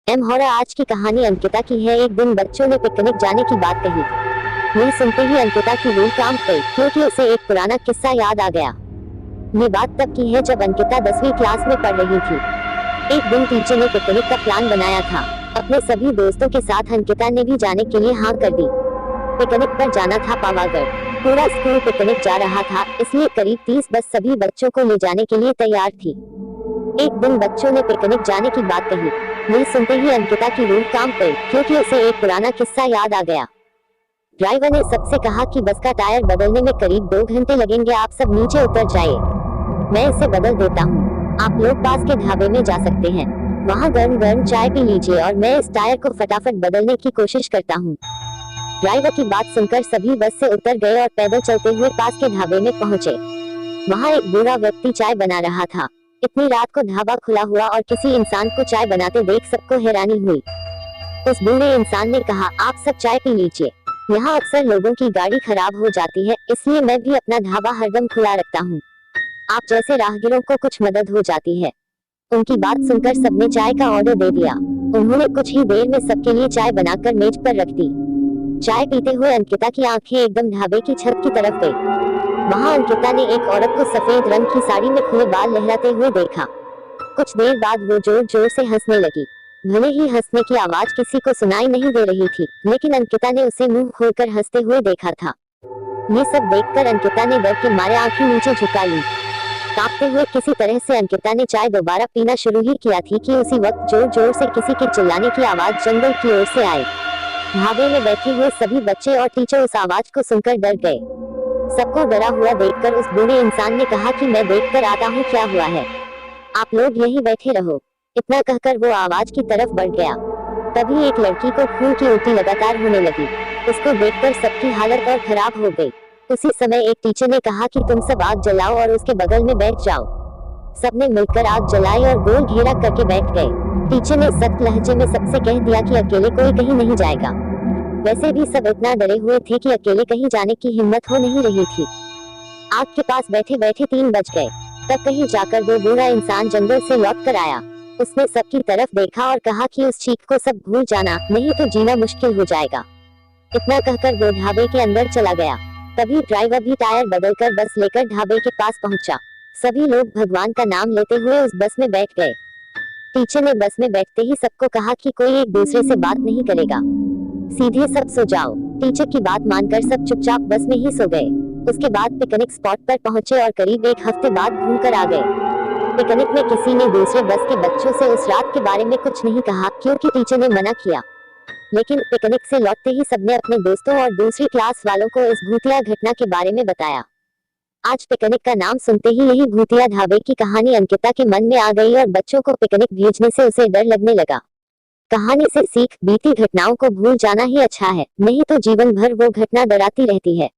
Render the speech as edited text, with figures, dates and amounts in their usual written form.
एमहोरा आज की कहानी अंकिता की है। एक दिन बच्चों ने पिकनिक जाने की बात कही। यह सुनते ही अंकिता की रूह कांप गई, क्योंकि उसे एक पुराना किस्सा याद आ गया। ये बात तब की है जब अंकिता 10वीं क्लास में पढ़ रही थी। एक दिन टीचर ने पिकनिक का प्लान बनाया था। अपने सभी दोस्तों के साथ अंकिता ने भी जाने के लिए हाँ कर दी। पिकनिक पर जाना था पावागढ़। पूरा स्कूल पिकनिक जा रहा था, इसलिए करीब 30 बस सभी बच्चों को ले जाने के लिए तैयार थी। एक दिन बच्चों ने पिकनिक जाने की बात कही। यह सुनते ही अंकिता की रूह कांप गई, क्योंकि उसे एक पुराना किस्सा याद आ गया। ड्राइवर ने सबसे कहा कि बस का टायर बदलने में करीब 2 घंटे लगेंगे, आप सब नीचे उतर जाइए, मैं इसे बदल देता हूँ। आप लोग पास के ढाबे में जा सकते हैं, वहाँ गर्म गर्म चाय पी लीजिए और मैं इस टायर को फटाफट बदलने की कोशिश करता हूँ। ड्राइवर की बात सुनकर सभी बस से उतर गए और पैदल चलते हुए पास के ढाबे में पहुँचे। वहाँ एक बूढ़ा व्यक्ति चाय बना रहा था। इतनी रात को ढाबा खुला हुआ और किसी इंसान को चाय बनाते देख सबको हैरानी हुई। उस बूढ़े इंसान ने कहा, आप सब चाय पी लीजिए, यहाँ अक्सर लोगों की गाड़ी खराब हो जाती है, इसलिए मैं भी अपना ढाबा हरदम खुला रखता हूँ, आप जैसे राहगीरों को कुछ मदद हो जाती है। उनकी बात सुनकर सबने चाय का ऑर्डर दे दिया। उन्होंने कुछ ही देर में सबके लिए चाय बनाकर मेज पर रख दी। चाय पीते हुए अंकिता की आंखें एकदम ढाबे की छत की तरफ गई। वहाँ अंकिता ने एक औरत को सफेद रंग की साड़ी में खुले बाल लहराते हुए देखा। कुछ देर बाद वो जोर जोर से हंसने लगी। भले ही हंसने की आवाज किसी को सुनाई नहीं दे रही थी, लेकिन अंकिता ने उसे मुंह खोलकर हंसते हुए देखा था। ये सब देखकर अंकिता ने डर के मारे आंखें नीचे झुका ली। कांपते हुए किसी तरह से अंकिता ने चाय दोबारा पीना शुरू ही किया थी कि उसी वक्त जोर जोर से किसी के चिल्लाने की आवाज जंगल की ओर से आई। ढाबे में बैठे हुए सभी बच्चे और टीचर उस आवाज को सुनकर डर गए। सबको डरा हुआ देखकर उस बूढ़े इंसान ने कहा कि मैं देखकर आता हूँ क्या हुआ है, आप लोग यहीं बैठे रहो। इतना कहकर वो आवाज की तरफ बढ़ गया। तभी एक लड़की को खून की उल्टी लगातार होने लगी। उसको देखकर सबकी हालत और खराब हो गई। उसी समय एक टीचर ने कहा कि तुम सब आग जलाओ और उसके बगल में बैठ जाओ। सबने मिलकर आग जलाई और गोल घेरा करके बैठ गए। टीचर ने सख्त लहजे में सबसे कह दिया कि अकेले कोई कहीं नहीं जाएगा। वैसे भी सब इतना डरे हुए थे कि अकेले कहीं जाने की हिम्मत हो नहीं रही थी। आग के पास बैठे बैठे 3 बज गए। तब कहीं जाकर वो बूढ़ा इंसान जंगल से लौट कर आया। उसने सबकी तरफ देखा और कहा कि उस चीख को सब भूल जाना, नहीं तो जीना मुश्किल हो जाएगा। इतना कहकर वो ढाबे के अंदर चला गया। तभी ड्राइवर भी टायर बदलकर बस लेकर ढाबे के पास पहुंचा। सभी लोग भगवान का नाम लेते हुए उस बस में बैठ गए। टीचर ने बस में बैठते ही सबको कहा कि कोई एक दूसरे से बात नहीं करेगा, सीधे सब सो जाओ। टीचर की बात मानकर सब चुपचाप बस में ही सो गए। उसके बाद पिकनिक स्पॉट पर पहुंचे और करीब 1 हफ्ते बाद घूम कर आ गए। पिकनिक में किसी ने दूसरे बस के बच्चों से उस रात के बारे में कुछ नहीं कहा, क्योंकि टीचर ने मना किया। लेकिन पिकनिक से लौटते ही सबने अपने दोस्तों और दूसरी क्लास वालों को इस भूतिया घटना के बारे में बताया। आज पिकनिक का नाम सुनते ही यही भूतिया ढाबे की कहानी अंकिता के मन में आ गई और बच्चों को पिकनिक भेजने से उसे डर लगने लगा। कहानी से सीख, बीती घटनाओं को भूल जाना ही अच्छा है, नहीं तो जीवन भर वो घटना डराती रहती है।